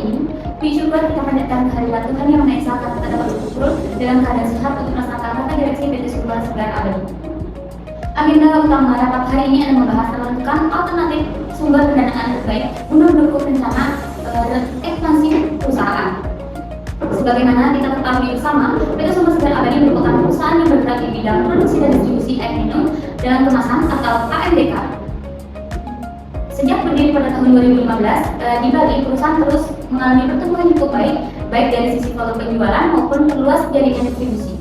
ini, puji syukur kita panjatkan kehadirat Tuhan yang Maha Esa karena kita dapat berkumpul dalam keadaan sehat untuk melaksanakan rapat direksi PT Sekolah Segar Abadi. Agenda utama rapat hari ini adalah membahas dan menentukan alternatif sumber pendanaan terbaik untuk mendukung rencana ekspansi perusahaan. Sebagaimana kita ketahui bersama, PT Sekolah Segar Abadi merupakan perusahaan yang bergerak di bidang produksi dan distribusi air minum dalam kemasan atau AMDK. Sejak berdiri pada tahun 2015, di Bali perusahaan terus mengalami pertumbuhan yang cukup baik dari sisi volume penjualan maupun luas jaringan distribusi.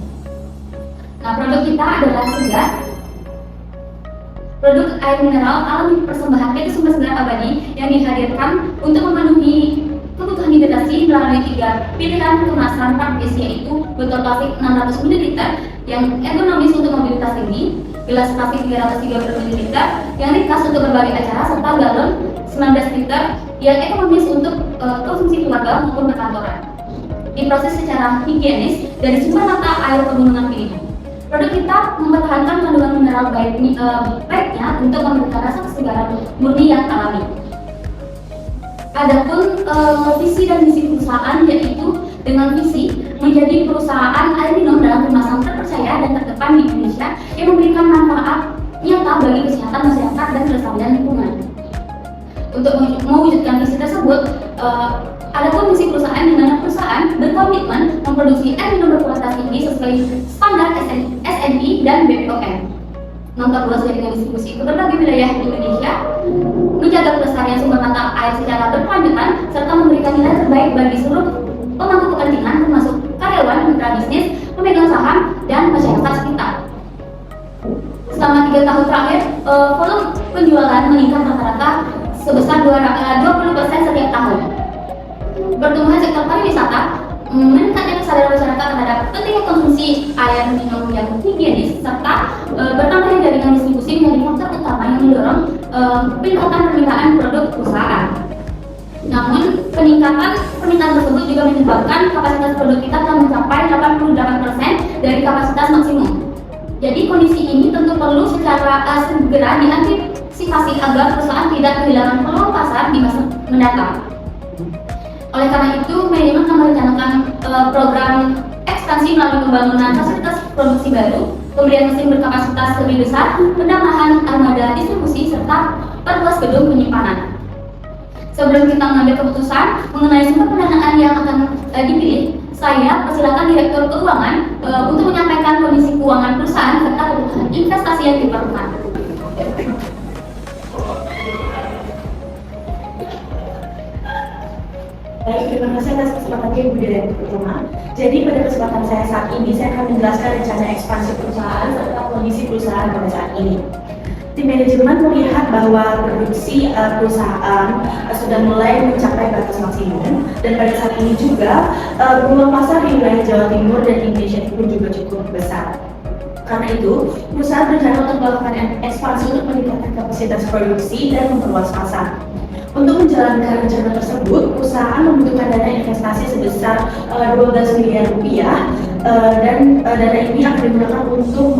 Nah, produk kita adalah Segar, produk air mineral alami persembahan PT Sumber Segar Abadi yang dihadirkan untuk memenuhi kebutuhan hidrasi melalui 3 pilihan kemasan praktis, yaitu botol plastik 600 ml yang ergonomis untuk mobilitas tinggi, gelas plastik 330 ml yang ringkas untuk berbagai acara, serta galon 19 liter yang ekonomis untuk konsumsi keluarga maupun perkantoran. Diproses secara higienis dari sumber mata air pegunungan pilihan. Produk kita mempertahankan kandungan mineral baiknya untuk memberikan rasa kesegaran murni yang alami. Adapun visi dan misi perusahaan, yaitu dengan visi menjadi perusahaan air minum dalam kemasan terpercaya dan terdepan di Indonesia yang memberikan manfaat nyata bagi kesehatan masyarakat dan kelestarian lingkungan. Untuk mewujudkan visi tersebut, adapun misi perusahaan di mana perusahaan berkomitmen memproduksi air minum berkualitas tinggi sesuai standar SNI dan BPOM, memperluas jaringan distribusi ke berbagai wilayah di Indonesia, menjaga kelestarian sumber mata air secara berkelanjutan, serta memberikan nilai terbaik bagi seluruh pemangku kepentingan termasuk karyawan, mitra bisnis, pemegang saham, dan masyarakat sekitar. Selama 3 tahun terakhir, volume penjualan meningkat rata-rata sebesar 20% setiap tahun. Pertumbuhan sektor pariwisata, meningkatnya kesadaran masyarakat terhadap pentingnya konsumsi air minum yang higienis, serta bertambahnya jaringan distribusi menjadi faktor utama yang mendorong peningkatan permintaan produk perusahaan. Namun, permintaan tersebut juga menyebabkan kapasitas produk kita telah mencapai 88% dari kapasitas maksimum. Jadi, kondisi ini tentu perlu secara segera diantisipasi agar perusahaan tidak kehilangan peluang pasar di masa mendatang. Oleh karena itu, manajemen akan merencanakan program ekspansi melalui pembangunan fasilitas produksi baru, pemberian mesin berkapasitas lebih besar, penambahan armada distribusi, serta perluas gedung penyimpanan. Sebelum kita mengambil keputusan mengenai sumber pendanaan yang akan dipilih, saya persilakan Direktur Keuangan untuk menyampaikan kondisi keuangan perusahaan serta kebutuhan investasi yang diperlukan. Baik, terima kasih atas kesempatannya Ibu Direktur Utama. Jadi pada kesempatan saya saat ini, saya akan menjelaskan rencana ekspansi perusahaan serta kondisi perusahaan pada saat ini. Tim manajemen melihat bahwa produksi perusahaan sudah mulai mencapai batas maksimum, dan pada saat ini juga peluang pasar di wilayah Jawa Timur dan Indonesia Timur juga cukup besar. Karena itu, perusahaan berencana untuk melakukan ekspansi untuk meningkatkan kapasitas produksi dan memperluas pasar. Untuk menjalankan rencana tersebut, perusahaan membutuhkan dana investasi sebesar 12 miliar rupiah, dan dana ini akan digunakan untuk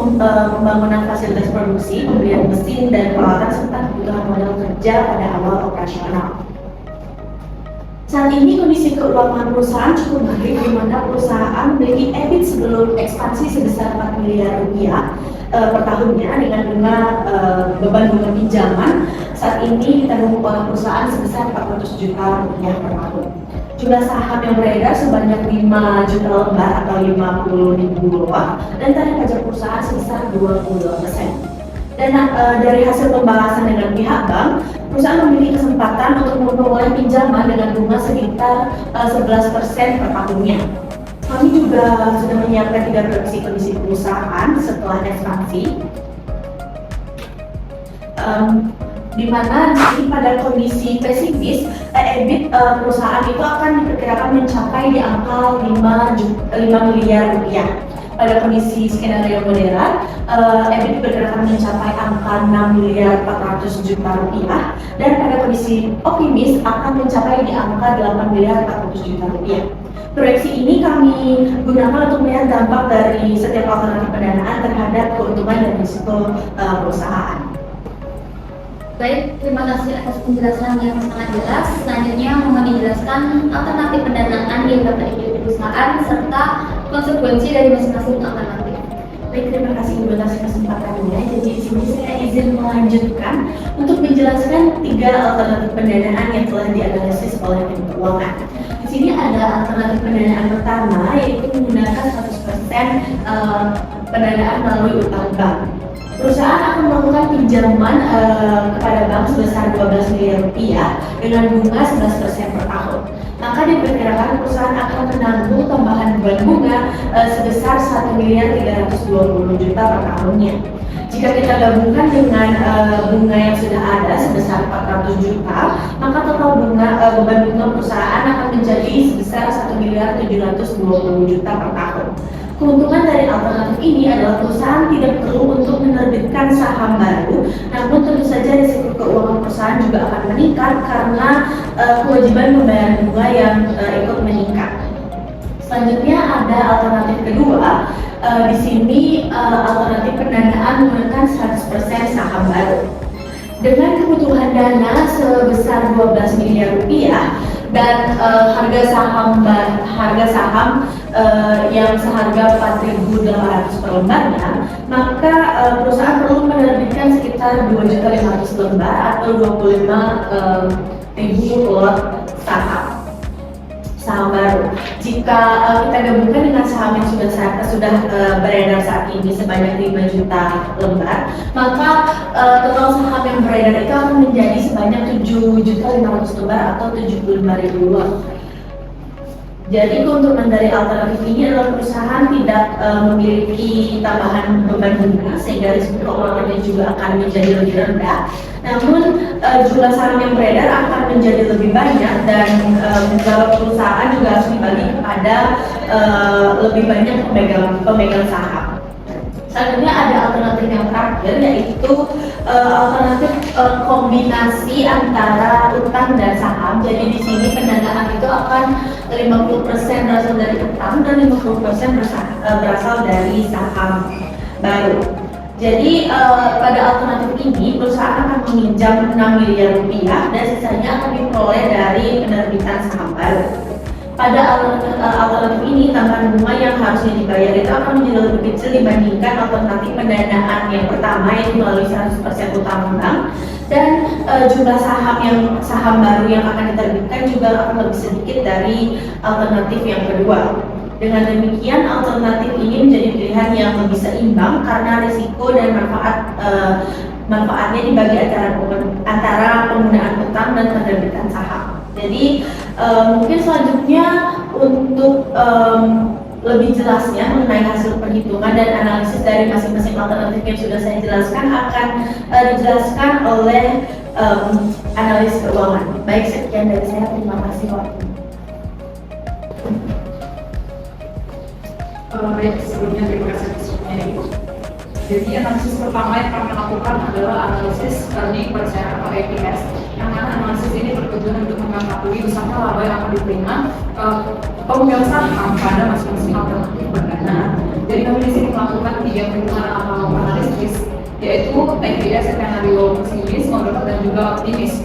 pembangunan fasilitas produksi, pembelian mesin dan peralatan, serta kebutuhan modal kerja pada awal operasional. Saat ini kondisi keuangan perusahaan cukup baik, di mana perusahaan memiliki EBIT sebelum ekspansi sebesar 4 miliar rupiah per tahunnya dengan bunga beban bunga pinjaman saat ini ditanggung oleh perusahaan sebesar 400 juta rupiah per tahun. Jumlah saham yang beredar sebanyak 5 juta lembar atau 50.000 lot, dan tarif pajak perusahaan sebesar 22%. Dan dari hasil pembahasan dengan pihak bank, perusahaan memiliki kesempatan untuk memperoleh pinjaman dengan bunga sekitar 11% per tahunnya. Kami juga sudah menyiapkan 3 prediksi kondisi perusahaan setelah ekspansi, di mana pada kondisi pesimis, EBIT perusahaan itu akan diperkirakan mencapai di angka 5 miliar rupiah. Pada kondisi skenario moderat, EBIT diperkirakan mencapai angka 6 miliar 400 juta rupiah, dan pada kondisi optimis akan mencapai di angka 8 miliar 400 juta rupiah. Proyeksi ini kami gunakan untuk melihat dampak dari setiap alternatif pendanaan terhadap keuntungan dan risiko perusahaan. Baik, terima kasih atas penjelasan yang sangat jelas. Selanjutnya mohon dijelaskan alternatif pendanaan yang dapat diikuti perusahaan serta konsekuensi dari masing-masing alternatif. Baik, terima kasih atas kesempatannya. Jadi di sini saya izin melanjutkan untuk menjelaskan 3 alternatif pendanaan yang telah dianalisis oleh tim keuangan. Di sini ada alternatif pendanaan pertama, yaitu menggunakan 100% pendanaan melalui utang bank. Perusahaan akan melakukan pinjaman kepada bank sebesar 12 miliar rupiah dengan bunga 11% per tahun. Maka diperkirakan perusahaan akan menanggung tambahan beban bunga sebesar 1 miliar 320 juta per tahunnya. Jika kita gabungkan dengan bunga yang sudah ada sebesar 400 juta, maka total beban bunga perusahaan akan menjadi sebesar 1 miliar 720 juta per tahun. Keuntungan dari alternatif ini adalah perusahaan tidak perlu untuk menerbitkan saham baru, namun tentu saja risiko keuangan perusahaan juga akan meningkat karena kewajiban pembayaran bunga yang ikut meningkat. Selanjutnya ada alternatif kedua, di sini alternatif pendanaan menggunakan 100% saham baru. Dengan kebutuhan dana sebesar 12 miliar rupiah dan harga saham yang seharga 4.800 per lembarnya, maka perusahaan perlu menerbitkan sekitar 2.500 lembar atau 25.000 lot saham baru. Jika kita gabungkan dengan saham yang sudah beredar saat ini sebanyak 5 juta lembar, maka total saham yang beredar itu akan menjadi sebanyak 7.500 lembar atau 75.000 lot. Jadi keuntungan dari alternatif ini adalah perusahaan tidak memiliki tambahan beban bunga sehingga risiko keuangannya juga akan menjadi lebih rendah. Namun jumlah saham yang beredar akan menjadi lebih banyak dan beberapa perusahaan juga harus dibagi kepada lebih banyak pemegang saham. Selanjutnya ada alternatif yang terakhir, yaitu alternatif kombinasi antara utang dan saham. Jadi di sini pendanaan itu akan 50% berasal dari utang dan 50% berasal dari saham baru. Jadi pada alternatif ini perusahaan akan meminjam 6 miliar rupiah dan sisanya akan diperoleh dari penerbitan saham baru. Pada alternatif ini, tambahan bunga yang harusnya dibayar itu akan menjadi lebih kecil dibandingkan alternatif pendanaan yang pertama, yaitu melalui 100% utang bank, dan jumlah saham baru yang akan diterbitkan juga akan lebih sedikit dari alternatif yang kedua. Dengan demikian, alternatif ini menjadi pilihan yang lebih seimbang karena risiko dan manfaatnya dibagi antara penggunaan utang dan penerbitan saham. Jadi mungkin selanjutnya untuk lebih jelasnya mengenai hasil perhitungan dan analisis dari masing-masing alternatif yang sudah saya jelaskan akan dijelaskan oleh analis keuangan. Baik, sekian dari saya. Terima kasih waktu. Baik, sebelumnya terima kasih atas waktunya. Jadi analisis pertama yang kami lakukan adalah analisis earning per share atau EPS, yang mana analisis ini bertujuan untuk mengetahui bersama laba yang akan diterima pemegang saham pada masing-masing alternatif pendanaan. Jadi kami di sini melakukan 3 perhitungan atau analisis, yaitu EPS, skenario pesimis, moderat, dan juga optimis.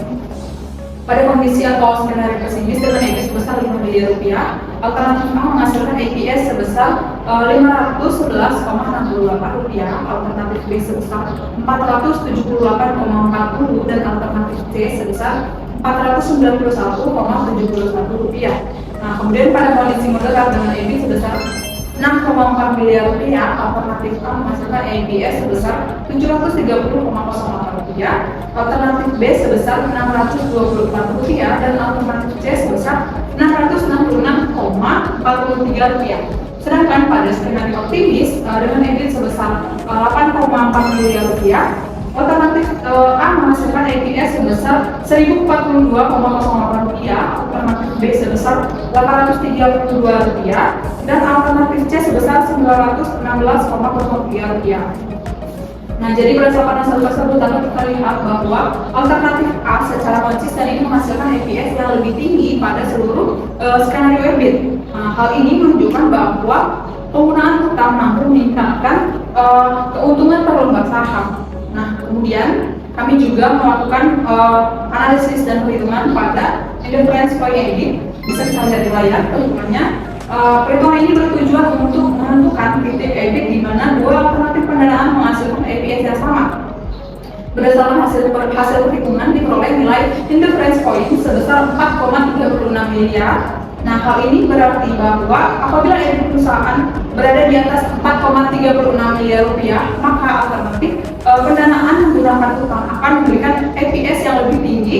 Pada kondisi atau skenario pesimis dengan EPS sebesar 5 miliar rupiah, alternatif A menghasilkan EPS sebesar 511,68 rupiah, alternatif B sebesar 478,40 dan alternatif C sebesar 491,71 rupiah. Nah, kemudian pada kondisi moderat dengan EPS sebesar 6,4 miliar rupiah, alternatif A menghasilkan EPS sebesar 730,08 rupiah, alternatif B sebesar 624 rupiah dan alternatif C sebesar 666,43 rupiah. Sedangkan pada skenario optimis dengan EPS sebesar 8,4 miliar rupiah, alternatif A menghasilkan EPS sebesar 1042,08 rupiah, alternatif B sebesar 832 rupiah dan alternatif C sebesar 916,03 rupiah. Nah, jadi berdasarkan hasil tersebut dapat kita lihat bahwa alternatif A secara konsisten ini menghasilkan EPS yang lebih tinggi pada seluruh skenario EBIT. Nah, hal ini menunjukkan bahwa penggunaan utang mampu meningkatkan keuntungan per lembar saham. Nah, kemudian kami juga melakukan analisis dan perhitungan pada interference point edit. Bisa kita lihat di layar perhitungannya. Perhitungan ini bertujuan untuk menentukan titik EBIT di mana dua alternatif pendanaan menghasilkan EPS yang sama. Berdasarkan hasil perhitungan diperoleh nilai interference point sebesar 4,36 miliar. Nah, hal ini berarti bahwa apabila EBIT perusahaan berada di atas 4,36 miliar rupiah, maka alternatif pendanaan menggunakan utang akan memberikan EPS yang lebih tinggi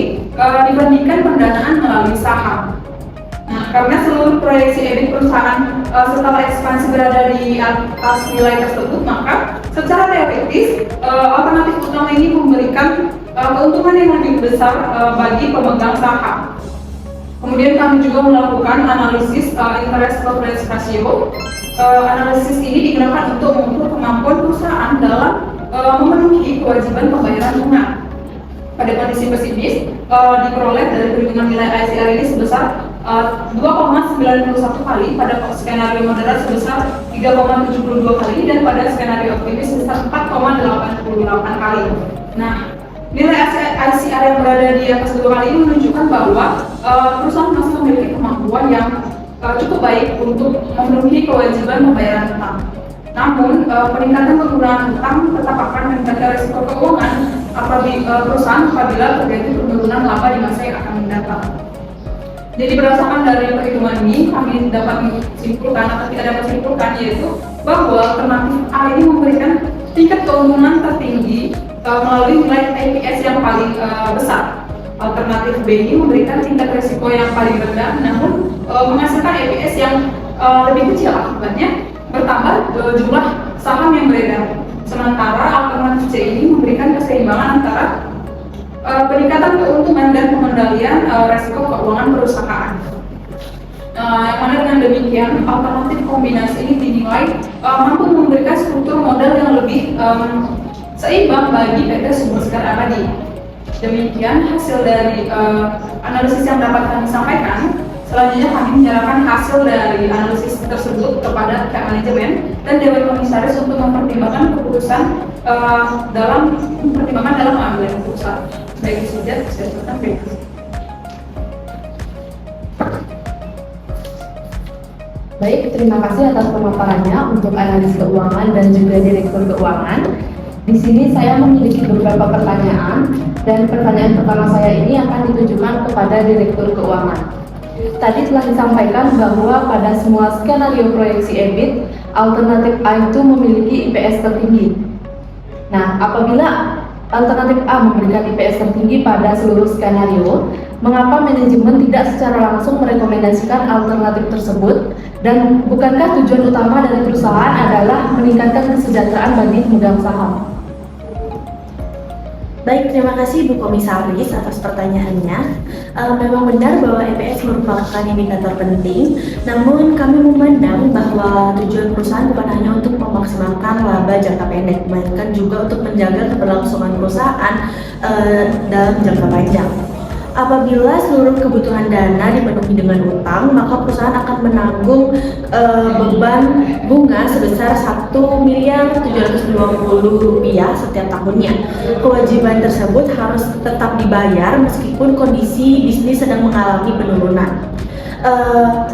dibandingkan pendanaan melalui saham. Nah, karena seluruh proyeksi EBIT perusahaan setelah ekspansi berada di atas nilai tersebut, maka secara teoritis alternatif utama ini memberikan keuntungan yang lebih besar bagi pemegang saham. Kemudian kami juga melakukan analisis interest coverage ratio. Analisis ini digunakan untuk mengukur kemampuan perusahaan dalam memenuhi kewajiban pembayaran bunga. Pada kondisi pesimis, diperoleh dari perhitungan nilai ICR ini sebesar 2,91 kali, pada skenario moderat sebesar 3,72 kali, dan pada skenario optimis sebesar 4,88 kali. Nah, nilai ICR yang berada di atas 2 kali ini menunjukkan bahwa perusahaan masih memiliki kemampuan yang cukup baik untuk memenuhi kewajiban pembayaran utang. Namun, peningkatan penggunaan utang tetap akan meningkatkan risiko keuangan perusahaan apabila terjadi penurunan laba di masa yang akan mendatang. Jadi berdasarkan dari perhitungan ini, kami dapat menyimpulkan atau tidak dapat menyimpulkan yaitu bahwa alternatif A ini memberikan tingkat keuntungan tertinggi melalui nilai EPS yang paling besar. Alternatif B ini memberikan tingkat risiko yang paling rendah, namun menghasilkan EPS yang lebih kecil, akibatnya bertambah jumlah saham yang beredar. Sementara alternatif C ini memberikan keseimbangan antara peningkatan keuntungan dan pengendalian resiko keuangan perusahaan. Yang mana dengan demikian alternatif kombinasi ini dinilai mampu memberikan struktur modal yang lebih seimbang bagi PT Sumberskar Abadi. Demikian hasil dari analisis yang dapat kami sampaikan. Selanjutnya kami menyerahkan hasil dari analisis tersebut kepada pihak manajemen dan Dewan Komisaris untuk mempertimbangkan keputusan dalam pengambilan keputusan. Baik itu saja, saya ucapkan terima kasih. Baik, terima kasih atas pemaparannya untuk analis keuangan dan juga direktur keuangan. Di sini saya memiliki beberapa pertanyaan, dan pertanyaan pertama saya ini akan ditujukan kepada direktur keuangan. Tadi telah disampaikan bahwa pada semua skenario proyeksi EBIT, alternatif A itu memiliki IPS tertinggi. Nah, apabila alternatif A memberikan IPS tertinggi pada seluruh skenario, mengapa manajemen tidak secara langsung merekomendasikan alternatif tersebut? Dan bukankah tujuan utama dari perusahaan adalah meningkatkan kesejahteraan bagi pemegang saham? Baik, terima kasih Bu Komisaris atas pertanyaannya. Memang benar bahwa EPS merupakan indikator penting, namun kami memandang bahwa tujuan perusahaan bukan hanya untuk memaksimalkan laba jangka pendek, melainkan juga untuk menjaga keberlangsungan perusahaan dalam jangka panjang. Apabila seluruh kebutuhan dana dipenuhi dengan utang, maka perusahaan akan menanggung beban bunga sebesar 1.720.000 rupiah setiap tahunnya. Kewajiban tersebut harus tetap dibayar meskipun kondisi bisnis sedang mengalami penurunan.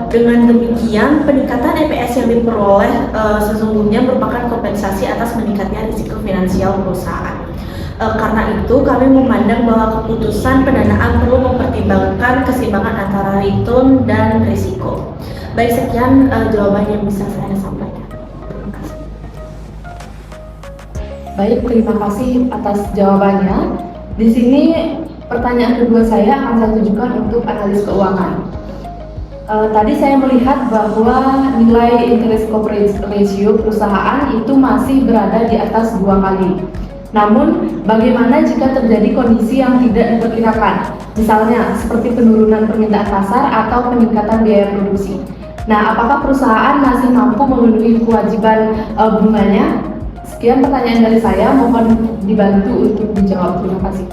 Dengan demikian, peningkatan EPS yang diperoleh sesungguhnya merupakan kompensasi atas meningkatnya risiko finansial perusahaan. Karena itu, kami memandang bahwa keputusan pendanaan perlu mempertimbangkan keseimbangan antara return dan risiko. Baik, sekian jawaban yang bisa saya sampaikan. Terima kasih. Baik, terima kasih atas jawabannya. Di sini pertanyaan kedua saya akan saya tujukan untuk analis keuangan. Tadi saya melihat bahwa nilai interest coverage ratio perusahaan itu masih berada di atas 2 kali. Namun, bagaimana jika terjadi kondisi yang tidak diperkirakan, misalnya seperti penurunan permintaan pasar atau peningkatan biaya produksi? Nah, apakah perusahaan masih mampu memenuhi kewajiban bunganya? Sekian pertanyaan dari saya, mohon dibantu untuk dijawab. Terima kasih.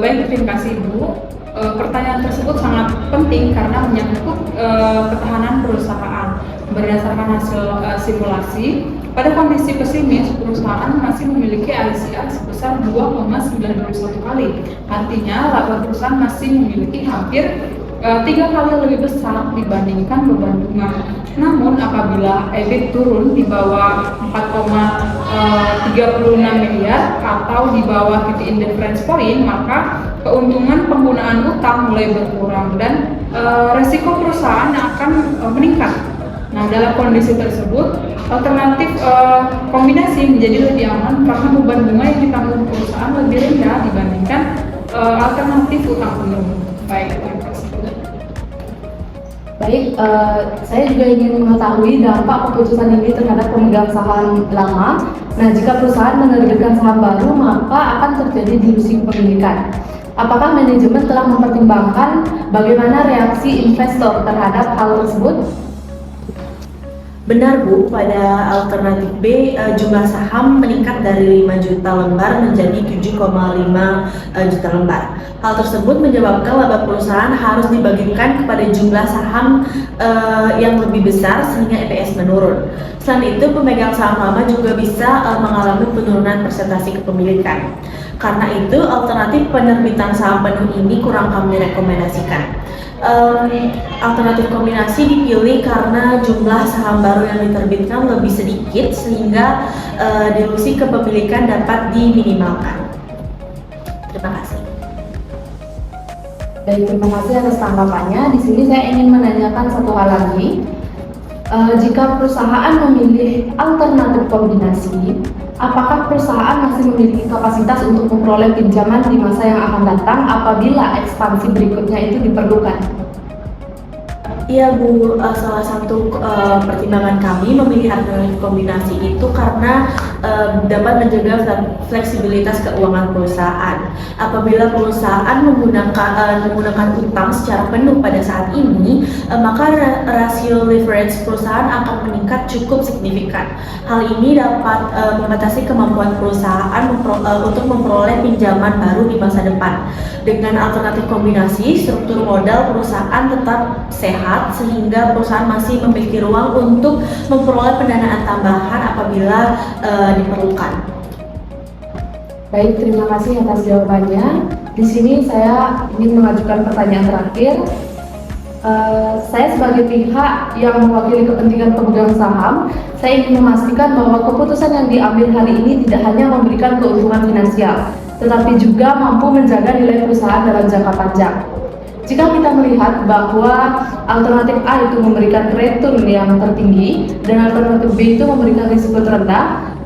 Baik, terima kasih Bu. Pertanyaan tersebut sangat penting karena menyangkut ketahanan perusahaan. berdasarkan hasil simulasi, pada kondisi pesimis, perusahaan masih memiliki ICR sebesar 2,91 kali. Artinya, laba perusahaan masih memiliki hampir 3 kali lebih besar dibandingkan beban bunga. Namun, apabila EBIT turun di bawah 4,36 miliar atau di bawah titik indifference point, maka keuntungan penggunaan utang mulai berkurang dan resiko perusahaan akan meningkat. Nah, dalam kondisi tersebut, alternatif kombinasi menjadi lebih aman karena beban bunga yang ditanggung perusahaan lebih rendah dibandingkan alternatif utang penuh. Baik, terima kasih. Baik, saya juga ingin mengetahui dampak keputusan ini terhadap pemegang saham lama. Nah, jika perusahaan menerbitkan saham baru, maka akan terjadi dilusi kepemilikan. Apakah manajemen telah mempertimbangkan bagaimana reaksi investor terhadap hal tersebut? Benar Bu, pada alternatif B jumlah saham meningkat dari 5 juta lembar menjadi 7,5 juta lembar. Hal tersebut menyebabkan laba perusahaan harus dibagikan kepada jumlah saham yang lebih besar sehingga EPS menurun. Selain itu, pemegang saham lama juga bisa mengalami penurunan persentase kepemilikan. Karena itu, alternatif penerbitan saham penuh ini kurang kami rekomendasikan. Alternatif kombinasi dipilih karena jumlah saham baru yang diterbitkan lebih sedikit sehingga dilusi kepemilikan dapat diminimalkan. Terima kasih. Baik, terima kasih atas tanggapannya. Di sini saya ingin menanyakan satu hal lagi. Jika perusahaan memilih alternatif kombinasi, apakah perusahaan masih memiliki kapasitas untuk memperoleh pinjaman di masa yang akan datang apabila ekspansi berikutnya itu diperlukan? Iya Bu, salah satu pertimbangan kami memilih alternatif kombinasi itu karena dapat menjaga fleksibilitas keuangan perusahaan. Apabila perusahaan menggunakan utang secara penuh pada saat ini, maka rasio leverage perusahaan akan meningkat cukup signifikan. Hal ini dapat membatasi kemampuan perusahaan untuk memperoleh pinjaman baru di masa depan. Dengan alternatif kombinasi, struktur modal perusahaan tetap sehat sehingga perusahaan masih memiliki ruang untuk memperoleh pendanaan tambahan apabila diperlukan. Baik, terima kasih atas jawabannya. Di sini saya ingin mengajukan pertanyaan terakhir. Saya sebagai pihak yang mewakili kepentingan pemegang saham, saya ingin memastikan bahwa keputusan yang diambil hari ini tidak hanya memberikan keuntungan finansial, tetapi juga mampu menjaga nilai perusahaan dalam jangka panjang. Jika kita melihat bahwa alternatif A itu memberikan return yang tertinggi dan alternatif B itu memberikan risiko terendah,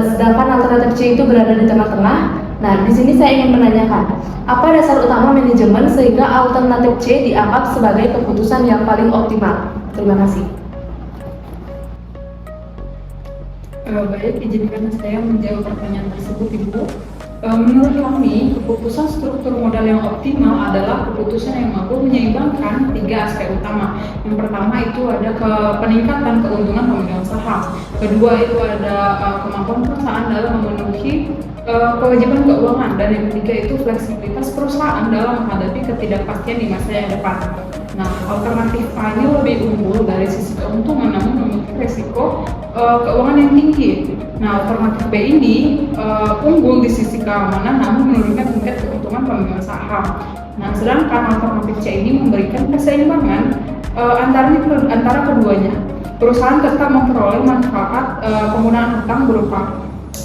sedangkan alternatif C itu berada di tengah-tengah. Nah, di sini saya ingin menanyakan, apa dasar utama manajemen sehingga alternatif C dianggap sebagai keputusan yang paling optimal? Terima kasih. Baik, izinkan saya menjawab pertanyaan tersebut, Ibu. Menurut kami, keputusan struktur modal yang optimal adalah keputusan yang mampu menyeimbangkan 3 aspek utama. Yang pertama itu ada peningkatan keuntungan pemegang saham. Kedua itu ada kemampuan perusahaan dalam memenuhi kewajiban keuangan, dan yang ketiga itu fleksibilitas perusahaan dalam menghadapi ketidakpastian di masa yang depan. Nah, alternatif A ini lebih unggul dari sisi keuntungan namun memiliki resiko keuangan yang tinggi. Nah, alternatif B ini unggul di sisi keamanan namun menurunkan tingkat keuntungan pemegang saham. Nah, sedangkan alternatif C ini memberikan keseimbangan antara keduanya. Perusahaan tetap memperoleh manfaat penggunaan utang berupa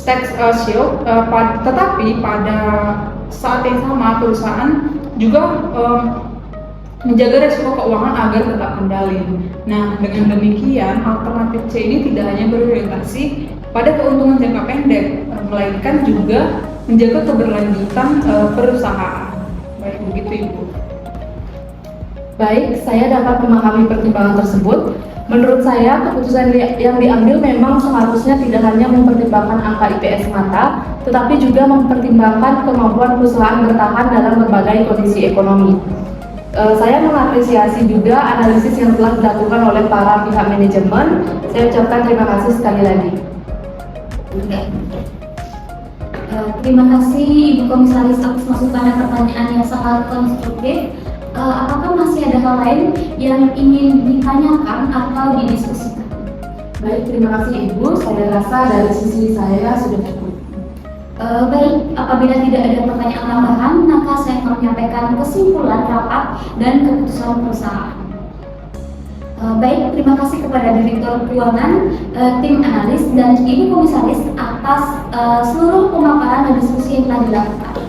tax shield, tetapi pada saat yang sama perusahaan juga menjaga resiko keuangan agar tetap kendali. Nah, dengan demikian alternatif C ini tidak hanya berorientasi pada keuntungan jangka pendek, melainkan juga menjaga keberlanjutan perusahaan. Baik, begitu Ibu. Baik, saya dapat memahami pertimbangan tersebut. Menurut saya, keputusan yang diambil memang seharusnya tidak hanya mempertimbangkan angka IPS semata, tetapi juga mempertimbangkan kemampuan perusahaan bertahan dalam berbagai kondisi ekonomi. Saya mengapresiasi juga analisis yang telah dilakukan oleh para pihak manajemen. Saya ucapkan terima kasih sekali lagi. Terima kasih Ibu Komisaris atas masukan dan pertanyaan yang sangat konstruktif. Apakah masih ada hal lain yang ingin ditanyakan atau didiskusikan? Baik, terima kasih Ibu. Saya rasa dari sisi saya sudah cukup. Baik, apabila tidak ada pertanyaan tambahan, maka saya akan menyampaikan kesimpulan rapat dan keputusan perusahaan. Baik, terima kasih kepada Direktur Keuangan, tim analis, dan Ibu Komisaris atas seluruh pemaparan dan diskusi yang telah dilakukan.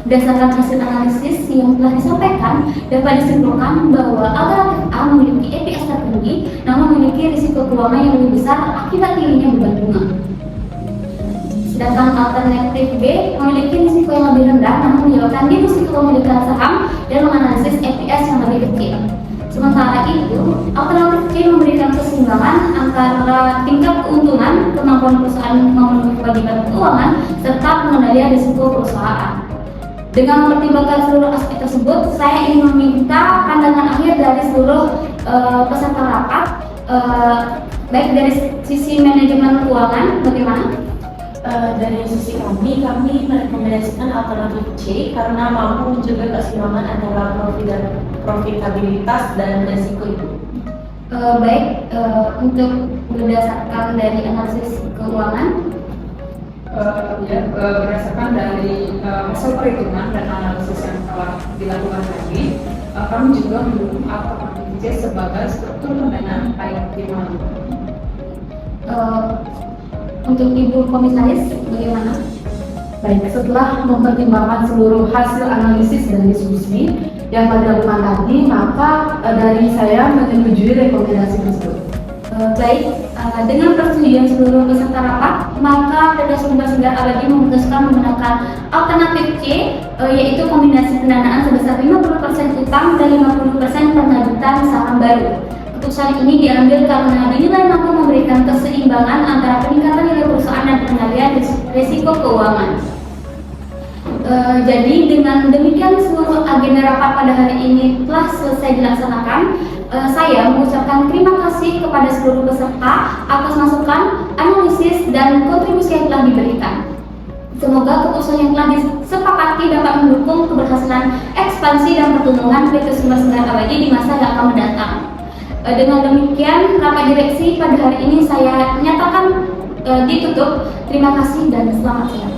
Berdasarkan hasil analisis yang telah disampaikan, dapat disimpulkan bahwa alternatif A memiliki EPS tertinggi, namun memiliki risiko keuangan yang lebih besar akibat tingginya beban bunga. Sedangkan alternatif B memiliki risiko yang lebih rendah, namun menyebabkan risiko kepemilikan saham dan menganalisis EPS yang lebih kecil. Sementara itu, alternatif C memberikan keseimbangan antara tingkat keuntungan, kemampuan perusahaan memenuhi kewajiban keuangan, serta pengendalian risiko perusahaan. Dengan mempertimbangkan seluruh aspek tersebut, saya ingin meminta pandangan akhir dari seluruh peserta rapat, baik dari sisi manajemen keuangan, bagaimana? Dari sisi kami merekomendasikan alternatif C karena mampu menjaga keseimbangan antara profitabilitas dan risiko itu. Baik, untuk berdasarkan dari analisis keuangan, berdasarkan dari hasil perhitungan dan analisis yang telah dilakukan tadi, kami juga mendukung alternatif C sebagai struktur pendanaan IoT Malu. untuk Ibu Komisaris, bagaimana? Baik, setelah mempertimbangkan seluruh hasil analisis dan diskusi yang pada dilakukan tadi, maka dari saya menyetujui rekomendasi tersebut. Baik, dengan persetujuan seluruh peserta rapat, maka Pt Sumber Segar Abadi memutuskan menggunakan alternatif C, yaitu kombinasi pendanaan sebesar 50% utang dan 50% penerbitan saham baru. Keputusan ini diambil karena dinilai mampu memberikan keseimbangan antara peningkatan nilai perusahaan dan pengendalian risiko keuangan. Jadi dengan demikian seluruh agenda rapat pada hari ini telah selesai dilaksanakan. Saya mengucapkan terima kasih kepada seluruh peserta atas masukan, analisis, dan kontribusi yang telah diberikan. Semoga keputusan yang telah disepakati dapat mendukung keberhasilan ekspansi dan pertumbuhan PT Sumber Segar Abadi di masa yang akan mendatang. Dengan demikian, rapat direksi pada hari ini saya nyatakan ditutup. Terima kasih dan selamat siang.